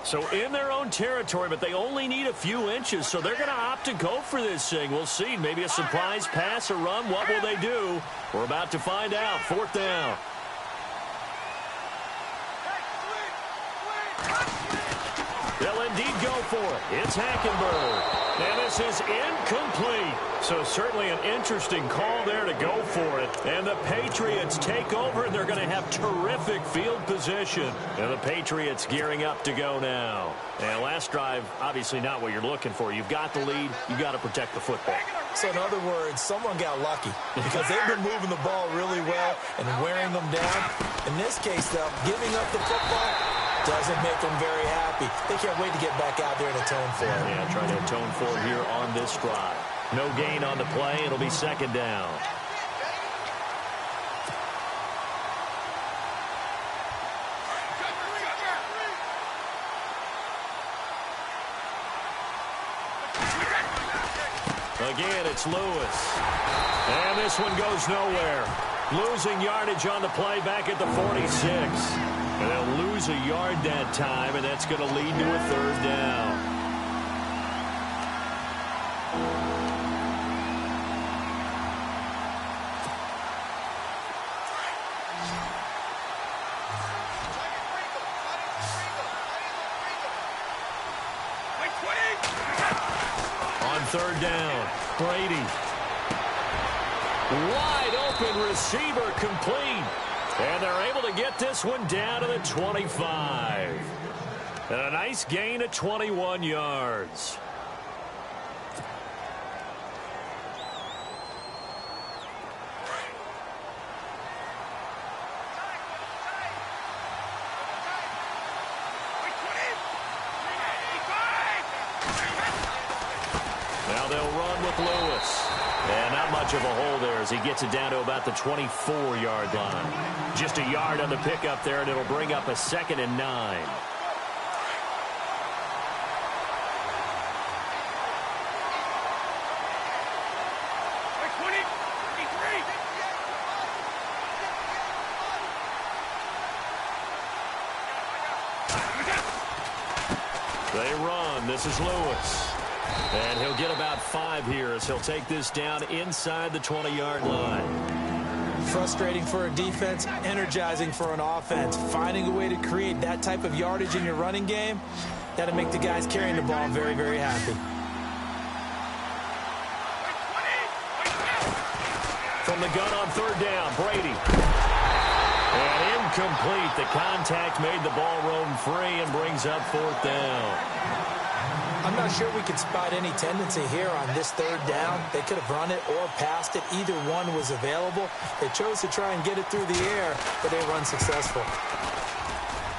So in their own territory, but they only need a few inches, so they're going to opt to go for this thing. We'll see. Maybe a surprise pass or run. What will they do? We're about to find out. 4th down. They'll indeed go for it. It's Hackenberg. And this is incomplete. So certainly an interesting call there to go for it. And the Patriots take over, and they're going to have terrific field position. And the Patriots gearing up to go now. And last drive, obviously not what you're looking for. You've got the lead. You've got to protect the football. So in other words, someone got lucky because they've been moving the ball really well and wearing them down. In this case, though, giving up the football doesn't make them very happy. They can't wait to get back out there and atone for it. Yeah, trying to atone for it here on this drive. No gain on the play. It'll be 2nd down. Again, it's Lewis. And this one goes nowhere. Losing yardage on the play back at the 46. And they'll lose a yard that time, and that's going to lead to a 3rd down. On 3rd down, Brady. Wide open receiver complete. And they're able to get this one down to the 25. And a nice gain of 21 yards. Now they'll run with Lewis. And not much of a hole there as he gets it down to about the 24-yard line. Just a yard on the pickup there, and it'll bring up a 2nd and 9. They run. This is Lewis. And he'll get about 5 here as he'll take this down inside the 20-yard line. Frustrating for a defense, energizing for an offense. Finding a way to create that type of yardage in your running game, that'll make the guys carrying the ball very, very happy. From the gun on 3rd down, Brady. And incomplete. The contact made the ball roam free and brings up 4th down. I'm not sure we could spot any tendency here on this 3rd down. They could have run it or passed it. Either one was available. They chose to try and get it through the air, but they were unsuccessful.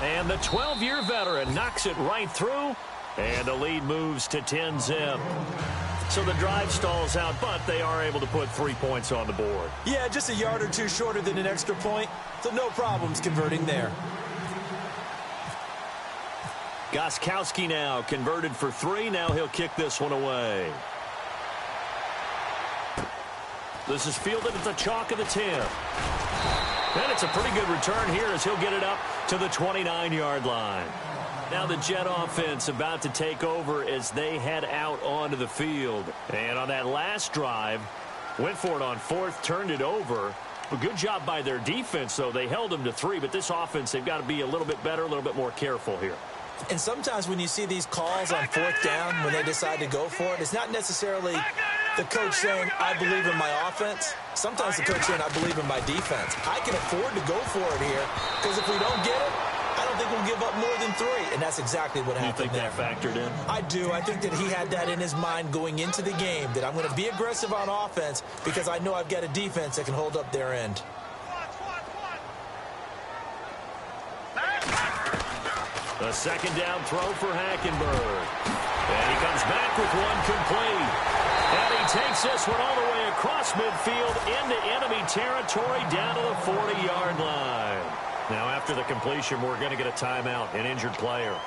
And the 12-year veteran knocks it right through, and the lead moves to 10-zip. So the drive stalls out, but they are able to put 3 points on the board. Yeah, just a yard or two shorter than an extra point, so no problems converting there. Gostkowski now converted for 3. Now he'll kick this one away. This is fielded at the chalk of the 10. And it's a pretty good return here as he'll get it up to the 29-yard line. Now the Jet offense about to take over as they head out onto the field. And on that last drive, went for it on 4th, turned it over. A good job by their defense, though. They held them to 3, but this offense, they've got to be a little bit better, a little bit more careful here. And sometimes when you see these calls on 4th down, when they decide to go for it, it's not necessarily the coach saying, I believe in my offense. Sometimes the coach saying, I believe in my defense. I can afford to go for it here because if we don't get it, I don't think we'll give up more than 3. And that's exactly what happened there. You think that factored in? I do. I think that he had that in his mind going into the game, that I'm going to be aggressive on offense because I know I've got a defense that can hold up their end. A 2nd down throw for Hackenberg. And he comes back with one complete. And he takes this one all the way across midfield into enemy territory down to the 40-yard line. Now after the completion, we're going to get a timeout, an injured player.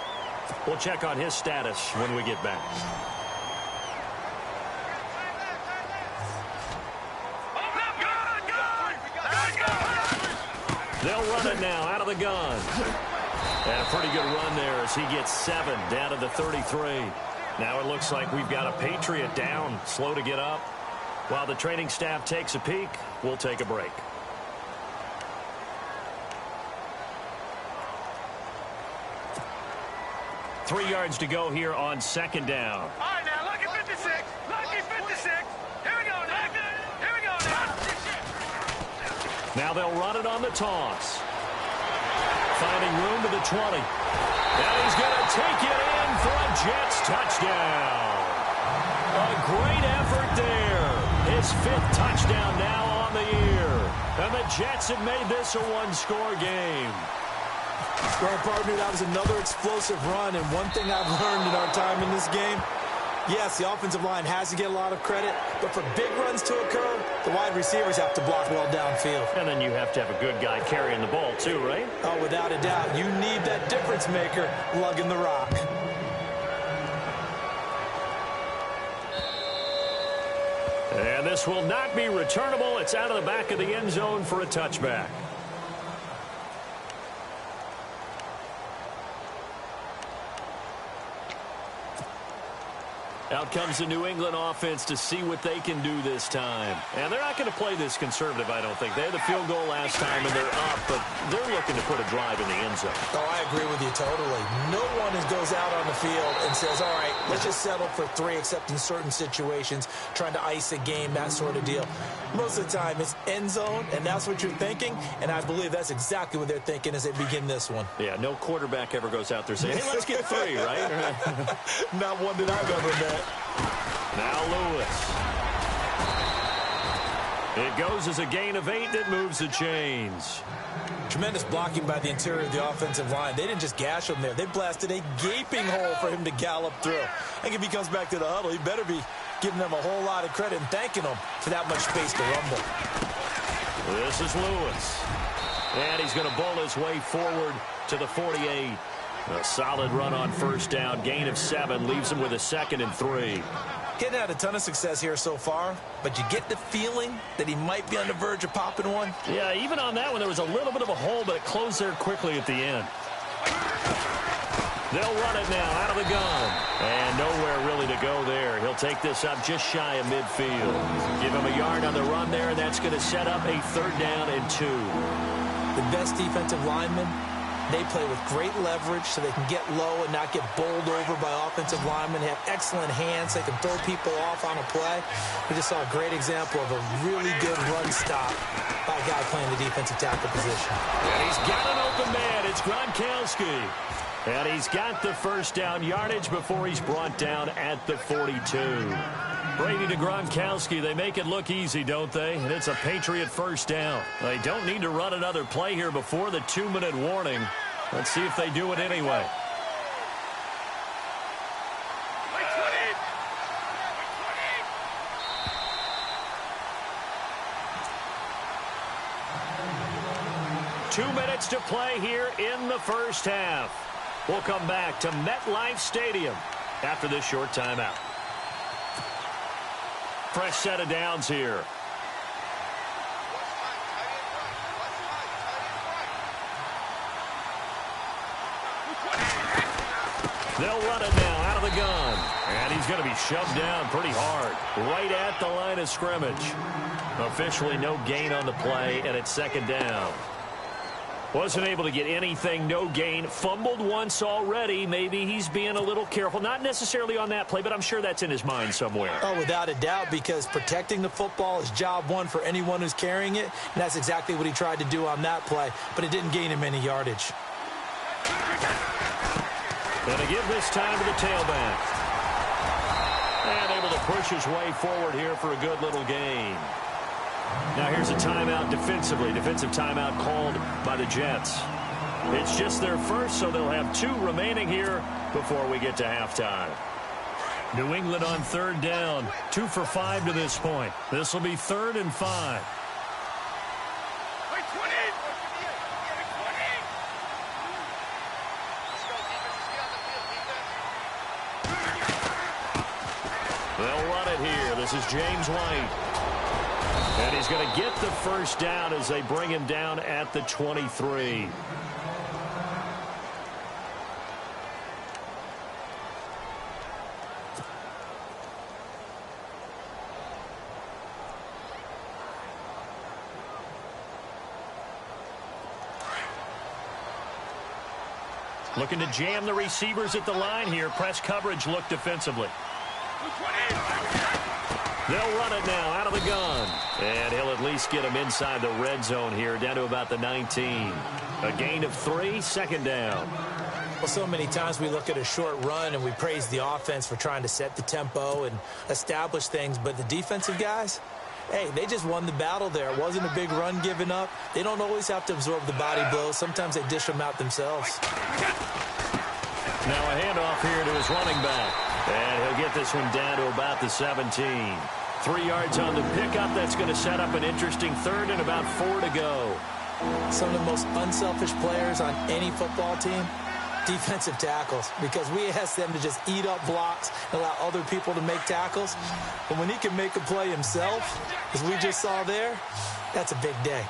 We'll check on his status when we get back. They'll run it now out of the gun. And a pretty good run there as he gets 7 down to the 33. Now it looks like we've got a Patriot down, slow to get up. While the training staff takes a peek, we'll take a break. Three yards to go here on second down. All right, now, look at 56. Look at 56. Here we go now. Here we go now. Now they'll run it on the toss. Finding room to the 20. And he's going to take it in for a Jets touchdown. A great effort there. His 5th touchdown now on the year. And the Jets have made this a one-score game. Well, partner, that was another explosive run, and one thing I've learned in our time in this game, yes, the offensive line has to get a lot of credit, but for big runs to occur, the wide receivers have to block well downfield. And then you have to have a good guy carrying the ball too, right? Oh, without a doubt. You need that difference maker lugging the rock. And this will not be returnable. It's out of the back of the end zone for a touchback. Out comes the New England offense to see what they can do this time. And they're not going to play this conservative, I don't think. They had the field goal last time, and they're up, but they're looking to put a drive in the end zone. Oh, I agree with you totally. No one goes out on the field and says, all right, let's just settle for 3, except in certain situations, trying to ice a game, that sort of deal. Most of the time, it's end zone, and that's what you're thinking, and I believe that's exactly what they're thinking as they begin this one. Yeah, no quarterback ever goes out there saying, hey, let's get 3, right? Not one that I've ever met. Now Lewis. It goes as a gain of 8 that moves the chains. Tremendous blocking by the interior of the offensive line. They didn't just gash him there. They blasted a gaping hole for him to gallop through. I think if he comes back to the huddle, he better be giving them a whole lot of credit and thanking them for that much space to rumble. This is Lewis. And he's going to bowl his way forward to the 48. A solid run on first down. Gain of 7 leaves him with a 2nd and 3. Getting had a ton of success here so far, but you get the feeling that he might be on the verge of popping one. Yeah, even on that one, there was a little bit of a hole, but it closed there quickly at the end. They'll run it now out of the gun. And nowhere really to go there. He'll take this up just shy of midfield. Give him a yard on the run there, and that's going to set up a 3rd down and 2. The best defensive linemen, they play with great leverage so they can get low and not get bowled over by offensive linemen. They have excellent hands. They can throw people off on a play. We just saw a great example of a really good run stop by a guy playing the defensive tackle position. And he's got an open man. It's Gronkowski. And he's got the first down yardage before he's brought down at the 42. Brady to Gronkowski. They make it look easy, don't they? And it's a Patriot first down. They don't need to run another play here before the 2-minute warning. Let's see if they do it anyway. Two minutes to play here in the first half. We'll come back to MetLife Stadium after this short timeout. Fresh set of downs here. They'll run it now out of the gun. And he's going to be shoved down pretty hard. Right at the line of scrimmage. Officially no gain on the play, and it's 2nd down. Wasn't able to get anything, no gain. Fumbled once already. Maybe he's being a little careful. Not necessarily on that play, but I'm sure that's in his mind somewhere. Oh, without a doubt, because protecting the football is job one for anyone who's carrying it. And that's exactly what he tried to do on that play, but it didn't gain him any yardage. Going to give this time to the tailback. And able to push his way forward here for a good little gain. Now here's a timeout defensively. Defensive timeout called by the Jets. It's just their first, so they'll have 2 remaining here before we get to halftime. New England on 3rd down. 2 for 5 to this point. This will be 3rd and 5. They'll run it here. This is James White. And he's going to get the first down as they bring him down at the 23. Looking to jam the receivers at the line here. Press coverage look defensively. They'll run it now out of the gun. And he'll at least get him inside the red zone here, down to about the 19. A gain of 3, second down. Well, so many times we look at a short run and we praise the offense for trying to set the tempo and establish things. But the defensive guys, hey, they just won the battle there. It wasn't a big run given up. They don't always have to absorb the body blows. Sometimes they dish them out themselves. Now a handoff here to his running back. And he'll get this one down to about the 17. 3 yards on the pickup. That's going to set up an interesting third and about 4 to go. Some of the most unselfish players on any football team, defensive tackles, because we ask them to just eat up blocks and allow other people to make tackles. But when he can make a play himself, as we just saw there, that's a big day.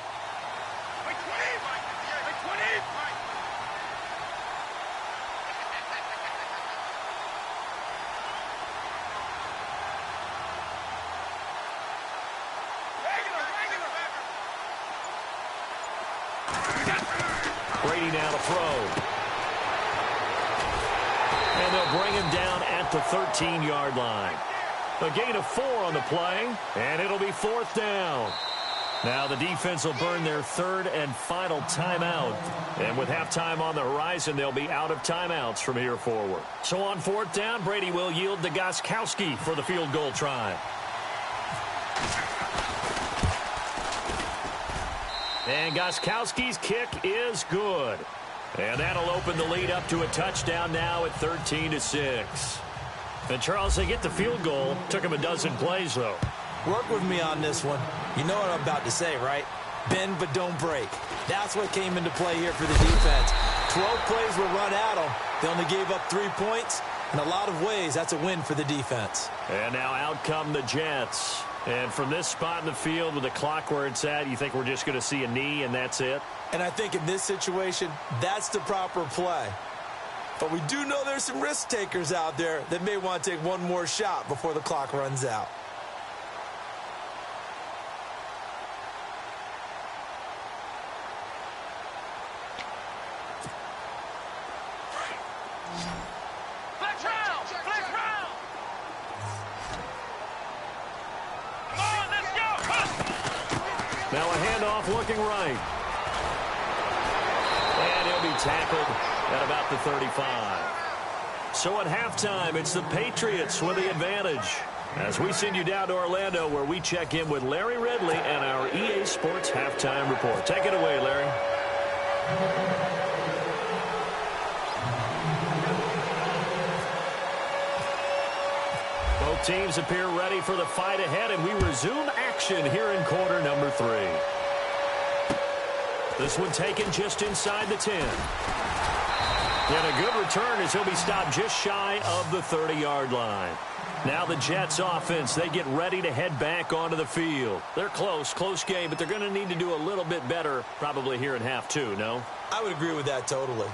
Brady now to throw. And they'll bring him down at the 13-yard line. A gain of 4 on the play, and it'll be 4th down. Now the defense will burn their 3rd and final timeout. And with halftime on the horizon, they'll be out of timeouts from here forward. So on 4th down, Brady will yield to Gostkowski for the field goal try. And Gostkowski's kick is good. And that'll open the lead up to a touchdown now at 13-6. And Charles, they get the field goal. Took him a dozen plays, though. Work with me on this one. You know what I'm about to say, right? Bend but don't break. That's what came into play here for the defense. 12 plays were run at them. They only gave up 3 points. In a lot of ways, that's a win for the defense. And now out come the Jets. And from this spot in the field with the clock where it's at, you think we're just going to see a knee and that's it? And I think in this situation, that's the proper play. But we do know there's some risk takers out there that may want to take one more shot before the clock runs out. Now a handoff looking right. And he'll be tackled at about the 35. So at halftime, it's the Patriots with the advantage. As we send you down to Orlando, where we check in with Larry Ridley and our EA Sports Halftime Report. Take it away, Larry. Both teams appear ready for the fight ahead, and we resume action here in quarter number 3. This one taken just inside the 10. And a good return as he'll be stopped just shy of the 30-yard line. Now the Jets offense, they get ready to head back onto the field. They're close game, but they're going to need to do a little bit better probably here in half 2, no? I would agree with that totally.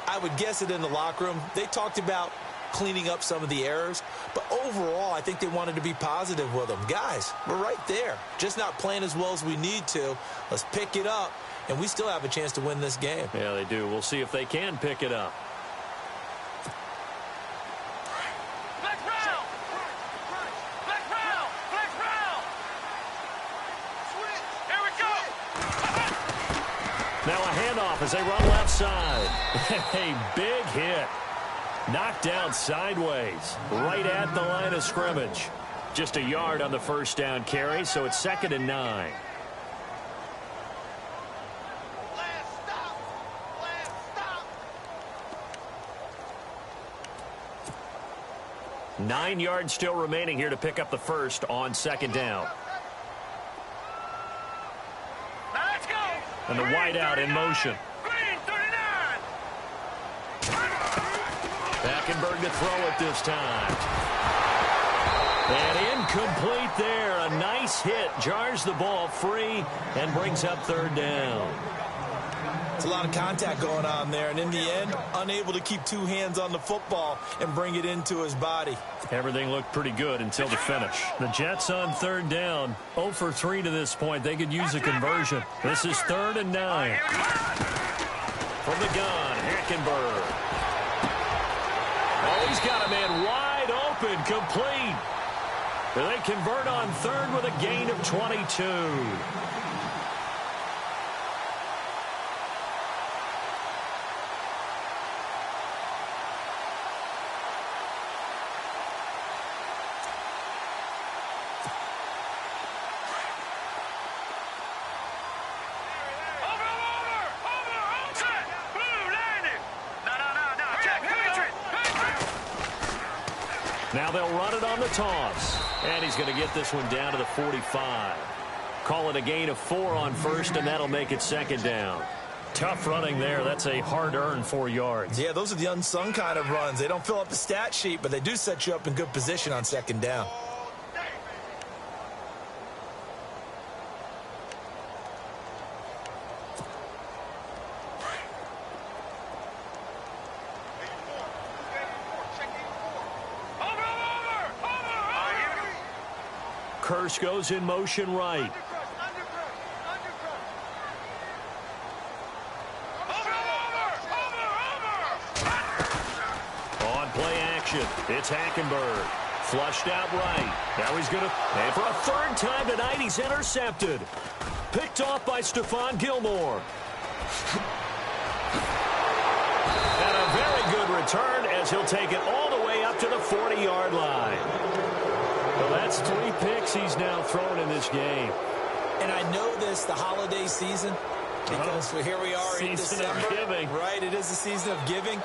I would guess it in the locker room. They talked about cleaning up some of the errors, but overall I think they wanted to be positive with them. Guys, we're right there, just not playing as well as we need to. Let's pick it up, and we still have a chance to win this game. Yeah, they do. We'll see if they can pick it up. Now a handoff as they run left side. A big hit. Knocked down sideways, right at the line of scrimmage. Just a yard on the first down carry, so it's 2nd and 9. Nine yards still remaining here to pick up the first on 2nd down. And the wideout in motion. Hackenberg to throw it this time. And incomplete there. A nice hit. Jars the ball free and brings up 3rd down. It's a lot of contact going on there, and in the end, unable to keep 2 hands on the football and bring it into his body. Everything looked pretty good until the finish. The Jets on 3rd down. 0 for 3 to this point. They could use a conversion. This is 3rd and 9. From the gun, Hackenberg. He's got a man wide open, complete. And they convert on third with a gain of 22. Now they'll run it on the toss. And he's going to get this one down to the 45. Call it a gain of 4 on first, and that'll make it second down. Tough running there. That's a hard-earned 4 yards. Yeah, those are the unsung kind of runs. They don't fill up the stat sheet, but they do set you up in good position on second down. Curse goes in motion right. On play action, it's Hackenberg. Flushed out right. Now he's going to, and for a third time tonight, he's intercepted. Picked off by Stephon Gilmore. And a very good return as he'll take it all the way up to the 40-yard line. Well, that's 3 picks he's now thrown in this game. And I know this, the holiday season, because here we are in December. Season of giving. Right, it is the season of giving.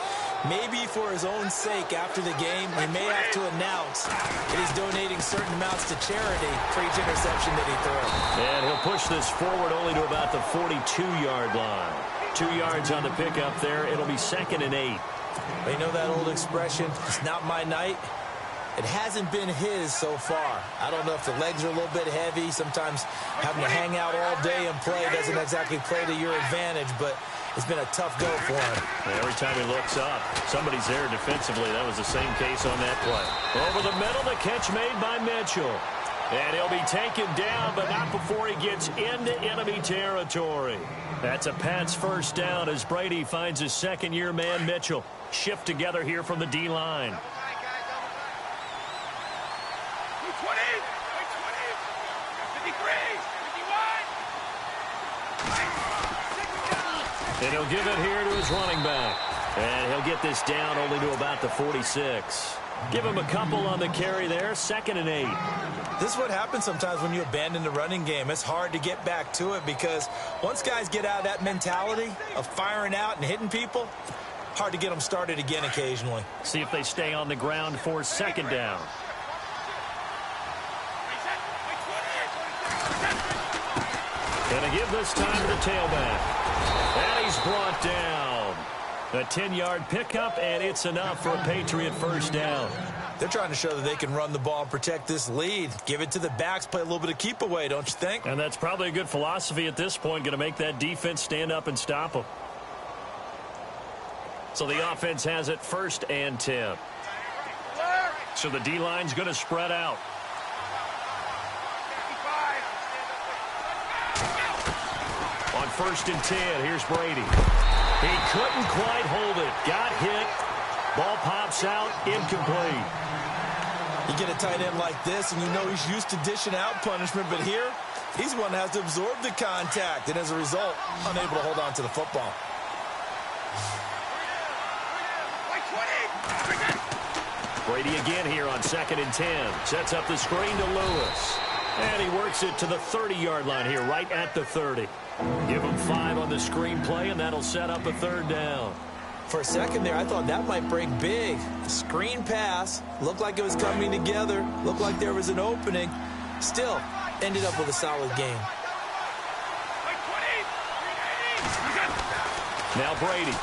Maybe for his own sake after the game, he may have to announce that he's donating certain amounts to charity for each interception that he throws. And he'll push this forward only to about the 42-yard line. 2 yards on the pickup there. It'll be 2nd and 8. You know that old expression, it's not my night? It hasn't been his so far. I don't know if the legs are a little bit heavy. Sometimes having to hang out all day and play doesn't exactly play to your advantage, but it's been a tough go for him. Every time he looks up, somebody's there defensively. That was the same case on that play. Over the middle, the catch made by Mitchell. And he'll be taken down, but not before he gets into enemy territory. That's a Pats first down as Brady finds his second-year man, Mitchell. Shift together here from the D-line. And he'll give it here to his running back. And he'll get this down only to about the 46. Give him a couple on the carry there. 2nd and 8. This is what happens sometimes when you abandon the running game. It's hard to get back to it because once guys get out of that mentality of firing out and hitting people, hard to get them started again occasionally. See if they stay on the ground for 2nd down. Gonna give this time to the tailback. And he's brought down. A 10-yard pickup, and it's enough for a Patriot first down. They're trying to show that they can run the ball and protect this lead. Give it to the backs, play a little bit of keep away, don't you think? And that's probably a good philosophy at this point, going to make that defense stand up and stop them. So the offense has it 1st and 10. So the D-line's going to spread out. On 1st and 10, here's Brady. He couldn't quite hold it. Got hit. Ball pops out. Incomplete. You get a tight end like this, and you know he's used to dishing out punishment, but here, he's the one that has to absorb the contact, and as a result, unable to hold on to the football. Brady again here on 2nd and 10. Sets up the screen to Lewis. And he works it to the 30-yard line here, right at the 30. Give him 5 on the screen play, and that'll set up a 3rd down. For a second there, I thought that might break big. Screen pass, looked like it was coming together, looked like there was an opening. Still, ended up with a solid game. Now Brady.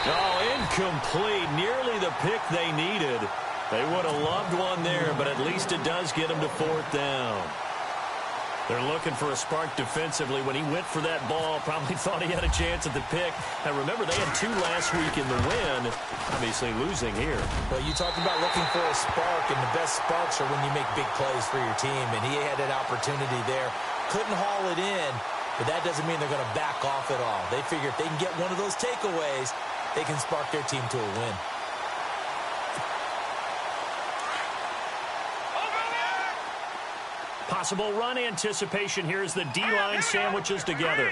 Oh, incomplete. Nearly the pick they needed. They would have loved one there, but at least it does get them to 4th down. They're looking for a spark defensively. When he went for that ball, probably thought he had a chance at the pick. And remember, they had 2 last week in the win. Obviously losing here. Well, you talked about looking for a spark, and the best sparks are when you make big plays for your team. And he had an opportunity there. Couldn't haul it in, but that doesn't mean they're going to back off at all. They figure if they can get one of those takeaways, they can spark their team to a win. Possible run anticipation here as the D-line sandwiches together.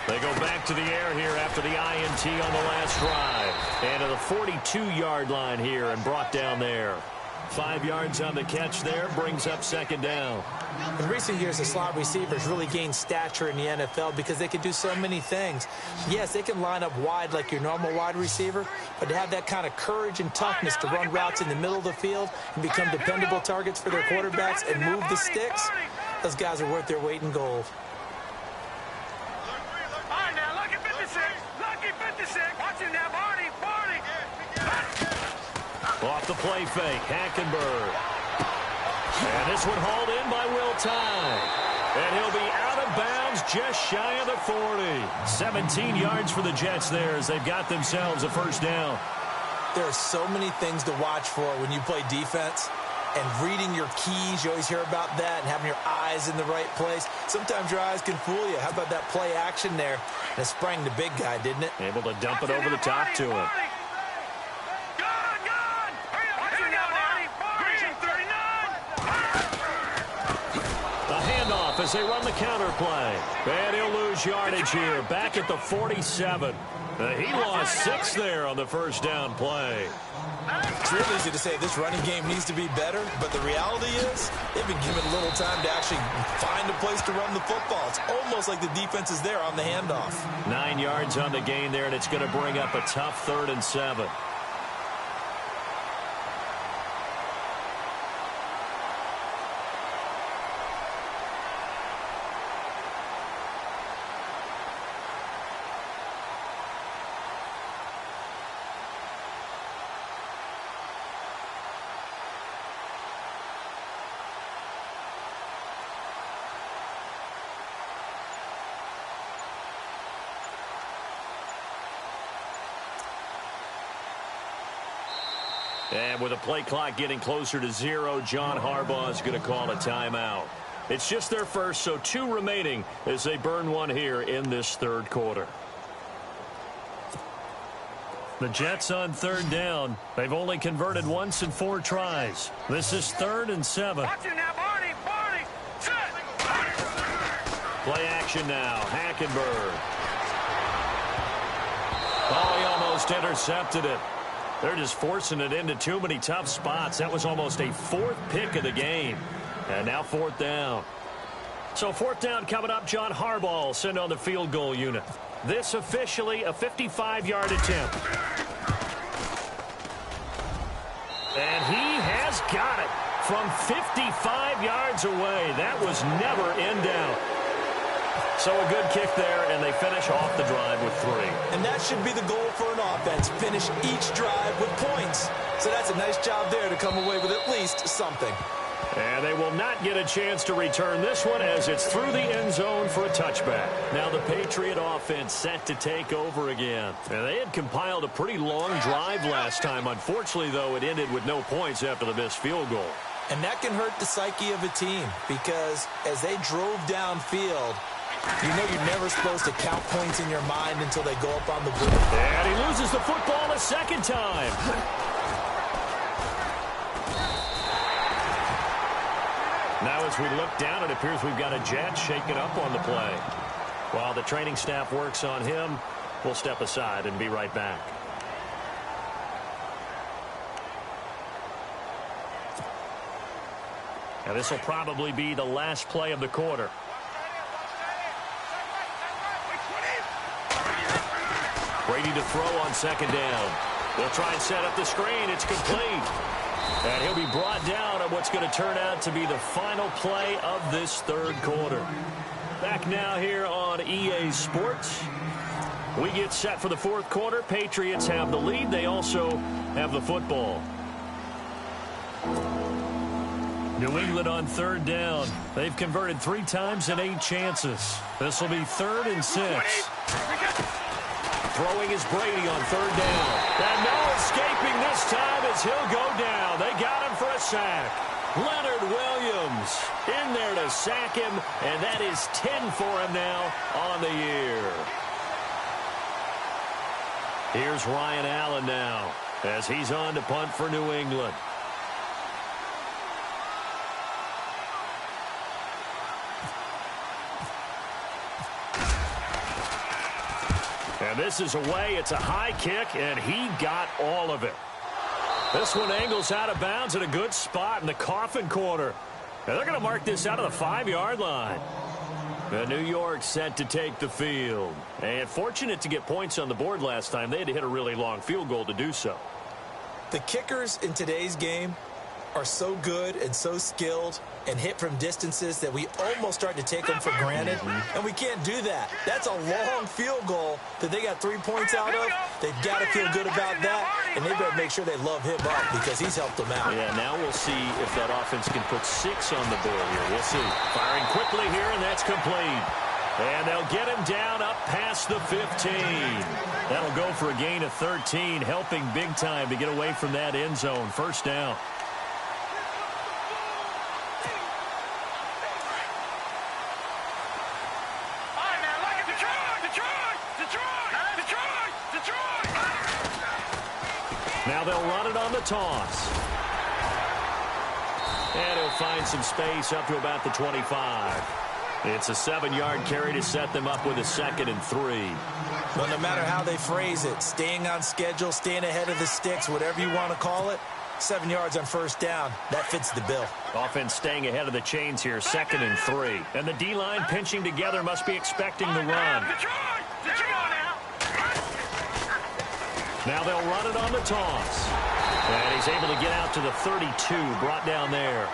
They go back to the air here after the INT on the last drive. And to the 42-yard line here and brought down there. 5 yards on the catch there, brings up second down. In recent years, the slot receivers really gained stature in the NFL because they can do so many things. Yes, they can line up wide like your normal wide receiver, but to have that kind of courage and toughness to run routes in the middle of the field and become dependable targets for their quarterbacks and move the sticks, those guys are worth their weight in gold. All right, now, lucky 56. Lucky 56. Watch him now, Barney. Barney. Off the play fake, Hackenberg. And this one hauled in by Will Tye. And he'll be out of bounds just shy of the 40. 17 yards for the Jets there as they've got themselves a first down. There are so many things to watch for when you play defense. And reading your keys, you always hear about that, and having your eyes in the right place. Sometimes your eyes can fool you. How about that play action there? And it sprang the big guy, didn't it? Able to dump it over the top to him. As they run the counter play. And he'll lose yardage here. Back at the 47. He lost 6 there on the first down play. It's real easy to say this running game needs to be better, but the reality is they've been given little time to actually find a place to run the football. It's almost like the defense is there on the handoff. 9 yards on the gain there, and it's going to bring up a tough 3rd and 7. And with the play clock getting closer to 0, John Harbaugh is going to call a timeout. It's just their first, so 2 remaining as they burn one here in this 3rd quarter. The Jets on 3rd down. They've only converted once in 4 tries. This is 3rd and 7. Watch him now, Barney. Barney. Set. Play action now. Hackenberg. Oh, he almost intercepted it. They're just forcing it into too many tough spots. That was almost a 4th pick of the game. And now 4th down. So 4th down coming up. John Harbaugh will send on the field goal unit. This officially a 55-yard attempt. And he has got it from 55 yards away. That was never in doubt. So a good kick there, and they finish off the drive with 3. And that should be the goal for an offense. Finish each drive with points. So that's a nice job there to come away with at least something. And they will not get a chance to return this one as it's through the end zone for a touchback. Now the Patriot offense set to take over again. And they had compiled a pretty long drive last time. Unfortunately, though, it ended with no points after the missed field goal. And that can hurt the psyche of a team because as they drove downfield, you know you're never supposed to count points in your mind until they go up on the board. And he loses the football a second time. Now as we look down, it appears we've got a Jet shaken up on the play. While the training staff works on him, we'll step aside and be right back. And this will probably be the last play of the quarter. Brady to throw on 2nd down. They'll try and set up the screen. It's complete. And he'll be brought down on what's going to turn out to be the final play of this 3rd quarter. Back now here on EA Sports. We get set for the 4th quarter. Patriots have the lead. They also have the football. New England on 3rd down. They've converted 3 times in 8 chances. This will be 3rd and 6. Throwing is Brady on 3rd down. And no escaping this time as he'll go down. They got him for a sack. Leonard Williams in there to sack him, and that is 10 for him now on the year. Here's Ryan Allen now as he's on to punt for New England. And this is away. It's a high kick, and he got all of it. This one angles out of bounds at a good spot in the coffin corner. And they're going to mark this out of the 5-yard line. The New York set to take the field. And fortunate to get points on the board last time. They had to hit a really long field goal to do so. The kickers in today's game are so good and so skilled and hit from distances that we almost start to take them for granted. And we can't do that. That's a long field goal that they got 3 points out of. They've got to feel good about that, and they better make sure they love him up because he's helped them out. Yeah, now we'll see if that offense can put 6 on the board here. We'll see. Firing quickly here, and that's complete. And they'll get him down up past the 15. That'll go for a gain of 13, helping big time to get away from that end zone. First down. Now they'll run it on the toss. And he'll find some space up to about the 25. It's a 7-yard carry to set them up with a 2nd and 3. Well, no matter how they phrase it, staying on schedule, staying ahead of the sticks, whatever you want to call it, 7 yards on first down, that fits the bill. Offense staying ahead of the chains here, 2nd and 3. And the D-line pinching together must be expecting the run. Now they'll run it on the toss. And he's able to get out to the 32, brought down there.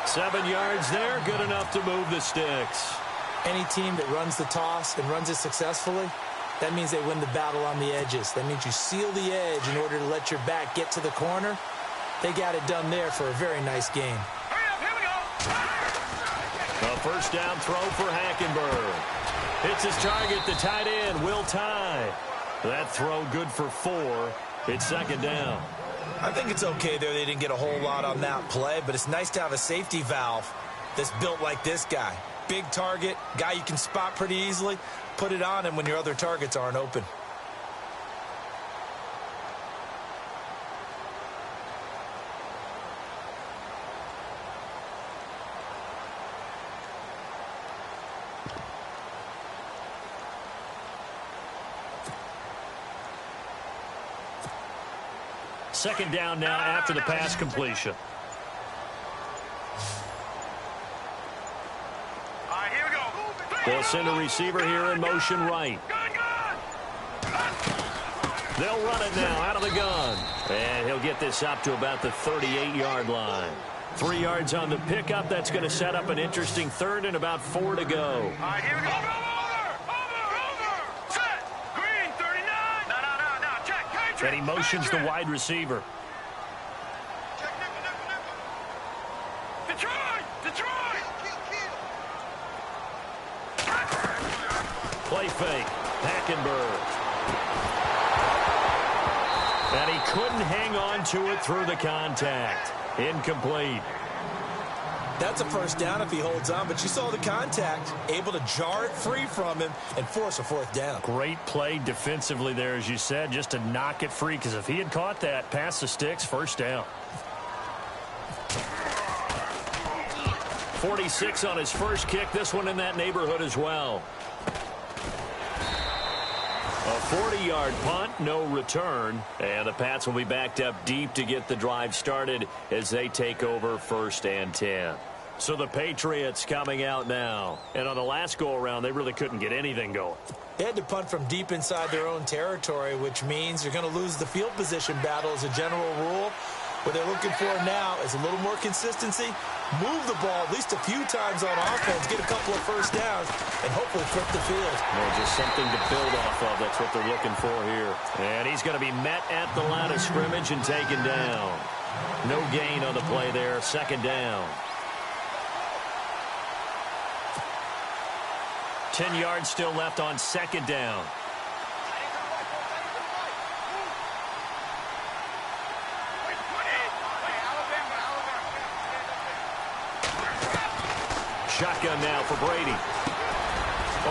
7 yards there, good enough to move the sticks. Any team that runs the toss and runs it successfully, that means they win the battle on the edges. That means you seal the edge in order to let your back get to the corner. They got it done there for a very nice gain. A first down throw for Hackenberg. Hits his target, the tight end, Will Tye. That throw good for 4. It's 2nd down. I think it's okay there. They didn't get a whole lot on that play, but it's nice to have a safety valve that's built like this guy. Big target, guy you can spot pretty easily. Put it on him when your other targets aren't open. Second down now after the pass completion. Here we go. They'll send a receiver here in motion right. They'll run it now out of the gun. And he'll get this up to about the 38-yard line. 3 yards on the pickup. That's going to set up an interesting 3rd and about 4 to go. Here we go. Over. Set. Green, 39. No. Check. And he motions the wide receiver. Detroit. Play fake. Hackenberg. And he couldn't hang on to it through the contact. Incomplete. That's a first down if he holds on, but you saw the contact, able to jar it free from him and force a 4th down. Great play defensively there, as you said, just to knock it free, because if he had caught that, past the sticks, first down. 46 on his first kick, this one in that neighborhood as well. A 40-yard punt, no return, and the Pats will be backed up deep to get the drive started as they take over 1st and 10. So the Patriots coming out now, and on the last go-around, they really couldn't get anything going. They had to punt from deep inside their own territory, which means you're going to lose the field position battle as a general rule. What they're looking for now is a little more consistency, move the ball at least a few times on offense, get a couple of first downs, and hopefully flip the field. Well, just something to build off of. That's what they're looking for here. And he's going to be met at the line of scrimmage and taken down. No gain on the play there. 2nd down. 10 yards still left on 2nd down. Shotgun now for Brady.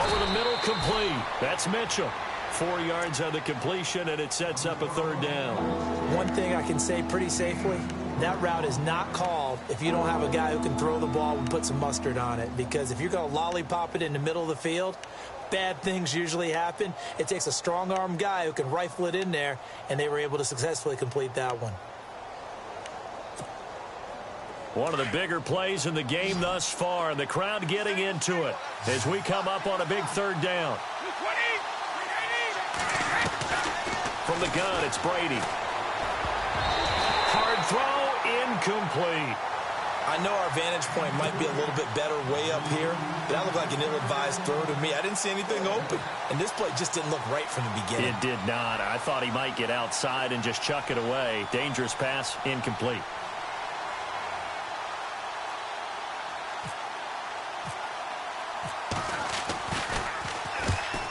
Over the middle, complete. That's Mitchell. 4 yards on the completion, and it sets up a 3rd down. One thing I can say pretty safely, that route is not called if you don't have a guy who can throw the ball and put some mustard on it. Because if you're going to lollipop it in the middle of the field, bad things usually happen. It takes a strong-arm guy who can rifle it in there, and they were able to successfully complete that one. One of the bigger plays in the game thus far, and the crowd getting into it as we come up on a big third down. From the gun, it's Brady. Hard throw, incomplete. I know our vantage point might be a little bit better way up here, but that looked like an ill-advised throw to me. I didn't see anything open, and this play just didn't look right from the beginning. It did not. I thought he might get outside and just chuck it away. Dangerous pass, incomplete.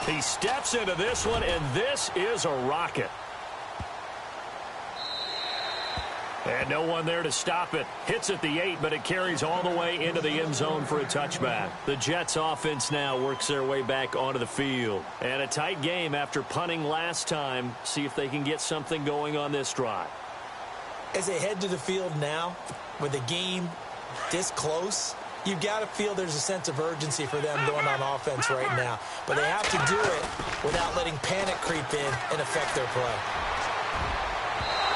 He steps into this one, and this is a rocket. And no one there to stop it. Hits at the 8, but it carries all the way into the end zone for a touchback. The Jets offense now works their way back onto the field. And a tight game after punting last time. See if they can get something going on this drive. As they head to the field now, with the game this close, you've got to feel there's a sense of urgency for them going on offense right now. But they have to do it without letting panic creep in and affect their play.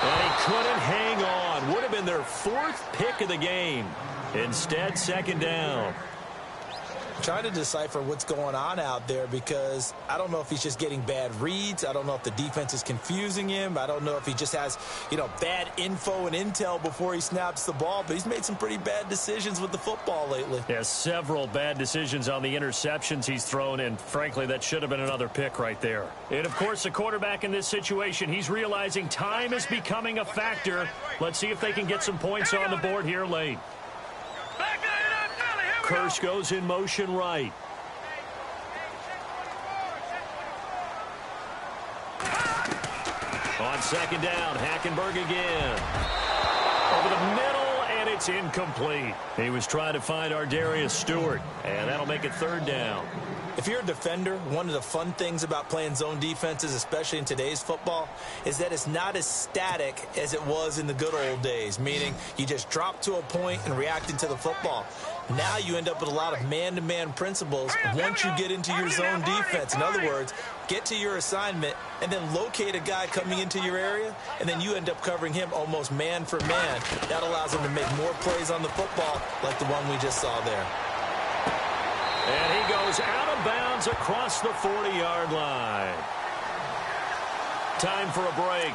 And he couldn't hang on. Would have been their 4th pick of the game. Instead, second down. I'm trying to decipher what's going on out there because I don't know if he's just getting bad reads. I don't know if the defense is confusing him. I don't know if he just has, bad info and intel before he snaps the ball. But he's made some pretty bad decisions with the football lately. Yeah, several bad decisions on the interceptions he's thrown, and frankly, that should have been another pick right there. And, of course, the quarterback in this situation, he's realizing time is becoming a factor. Let's see if they can get some points on the board here late. Kirsch goes in motion right. On second down, Hackenberg again. Over the middle, and it's incomplete. He was trying to find Ardarius Stewart, and that'll make it third down. If you're a defender, one of the fun things about playing zone defenses, especially in today's football, is that it's not as static as it was in the good old days, meaning you just drop to a point and reacted to the football. Now you end up with a lot of man-to-man principles once you get into your zone defense. In other words, get to your assignment and then locate a guy coming into your area, and then you end up covering him almost man for man. That allows him to make more plays on the football like the one we just saw there. And he goes out of bounds across the 40-yard line. Time for a break.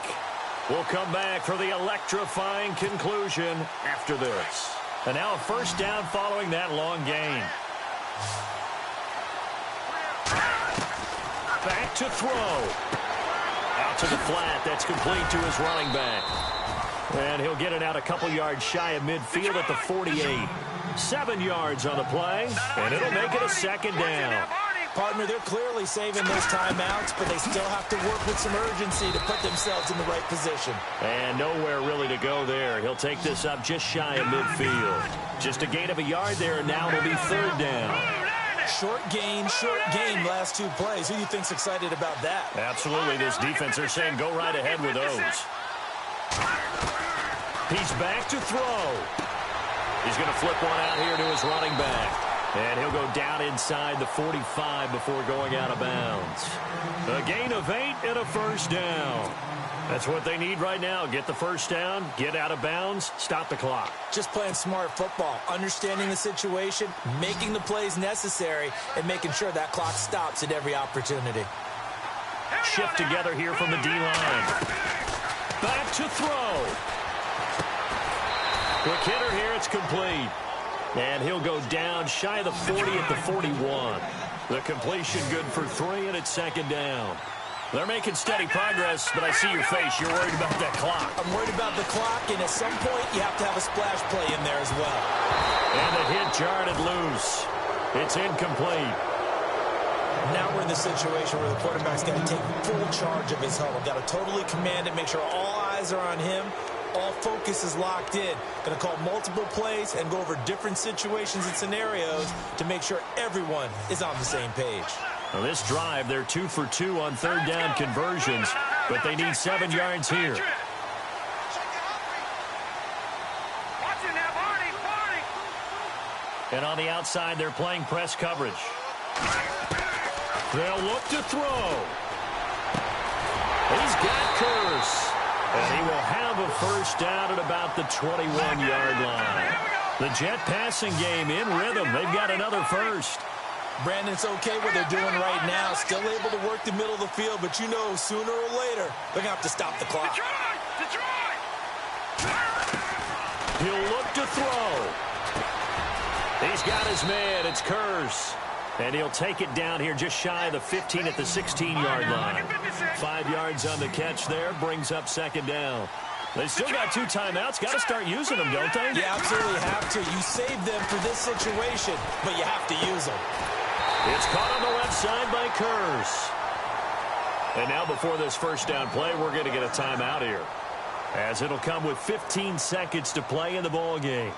We'll come back for the electrifying conclusion after this. And now a first down following that long gain. Back to throw. Out to the flat. That's complete to his running back. And he'll get it out a couple yards shy of midfield at the 48. 7 yards on the play, and it'll make it a second down. Partner, they're clearly saving those timeouts, but they still have to work with some urgency to put themselves in the right position. And nowhere really to go there. He'll take this up just shy of midfield. Just a gain of a yard there, and now it'll be third down. Short game last 2 plays. Who do you think's excited about that? Absolutely. This defense, they're saying go right ahead with those. He's back to throw. He's going to flip one out here to his running back. And he'll go down inside the 45 before going out of bounds. A gain of 8 and a first down. That's what they need right now. Get the first down, get out of bounds, stop the clock. Just playing smart football, understanding the situation, making the plays necessary, and making sure that clock stops at every opportunity. Shift together here from the D-line. Back to throw. Quick hitter here, it's complete. And he'll go down shy of the 40 at the 41. The completion good for 3, and it's second down. They're making steady progress, but I see your face. You're worried about that clock. I'm worried about the clock, and at some point, you have to have a splash play in there as well. And the hit jarred it loose. It's incomplete. Now we're in the situation where the quarterback's got to take full charge of his huddle. Got to totally command it, make sure all eyes are on him. All focus is locked in. Going to call multiple plays and go over different situations and scenarios to make sure everyone is on the same page. Well, this drive, they're 2 for 2 on third down conversions, but they need 7 yards here. And on the outside, they're playing press coverage. They'll look to throw. He's got Curse. And he will have a first down at about the 21-yard line. The Jet passing game in rhythm. They've got another first. Brandon, it's okay what they're doing right now. Still able to work the middle of the field, but you know sooner or later they're going to have to stop the clock. He'll look to throw. He's got his man. It's Curse. And he'll take it down here just shy of the 15 at the 16-yard line. 5 yards on the catch there. Brings up second down. They still got 2 timeouts. Got to start using them, don't they? You absolutely have to. You save them for this situation, but you have to use them. It's caught on the left side by Curse. And now before this first down play, we're going to get a timeout here, as it'll come with 15 seconds to play in the ball game.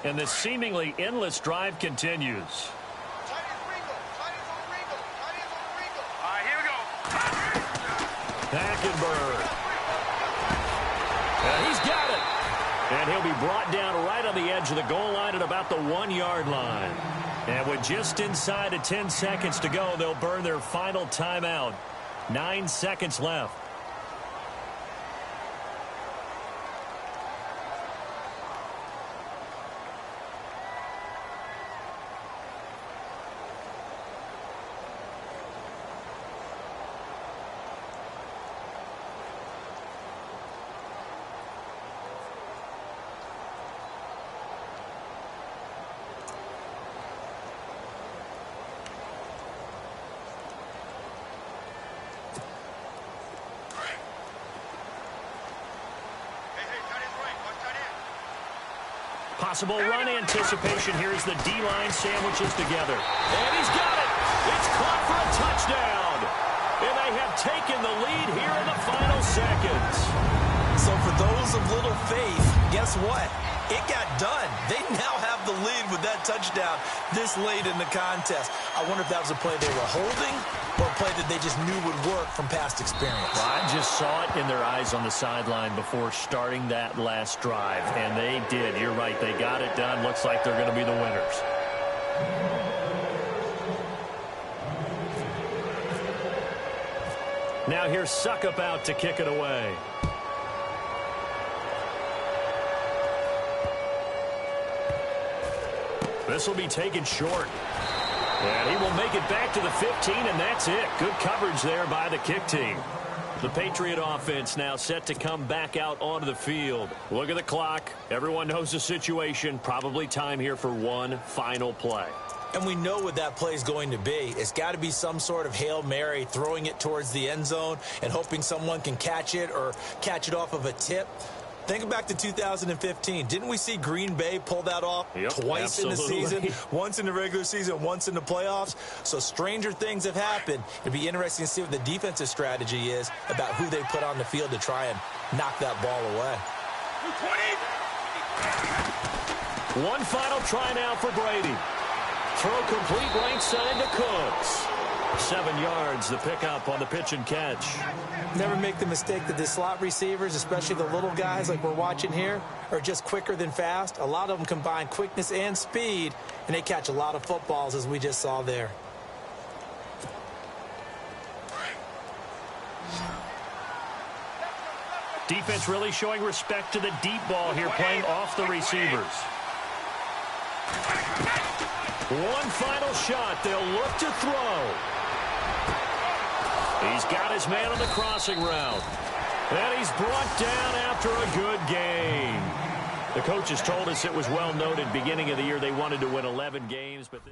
And this seemingly endless drive continues. Here we go. Hackenberg. And he's got it. And he'll be brought down right on the edge of the goal line at about the 1-yard line. And with just inside of 10 seconds to go, they'll burn their final timeout. 9 seconds left. Possible run anticipation here as the D-line sandwiches together. And he's got it. It's caught for a touchdown. And they have taken the lead here in the final seconds. So for those of little faith, guess what? It got done. They now have the lead with that touchdown this late in the contest. I wonder if that was a play they were holding or a play that they just knew would work from past experience. Well, I just saw it in their eyes on the sideline before starting that last drive, and they did. You're right. They got it done. Looks like they're going to be the winners. Now here's Suckup out to kick it away. This will be taken short. And he will make it back to the 15, and that's it. Good coverage there by the kick team. The Patriot offense now set to come back out onto the field. Look at the clock. Everyone knows the situation. Probably time here for one final play. And we know what that play is going to be. It's got to be some sort of Hail Mary, throwing it towards the end zone and hoping someone can catch it or catch it off of a tip. Think back to 2015. Didn't we see Green Bay pull that off twice in the season? Once in the regular season, once in the playoffs. So stranger things have happened. It'd be interesting to see what the defensive strategy is about who they put on the field to try and knock that ball away. One final try now for Brady. Throw complete right side to Cooks. 7 yards, the pickup on the pitch and catch. Never make the mistake that the slot receivers, especially the little guys like we're watching here, are just quicker than fast. A lot of them combine quickness and speed, and they catch a lot of footballs, as we just saw there. Defense really showing respect to the deep ball here, playing off the receivers. One final shot. They'll look to throw. He's got his man on the crossing route. And he's brought down after a good game. The coaches told us it was well noted beginning of the year they wanted to win 11 games, but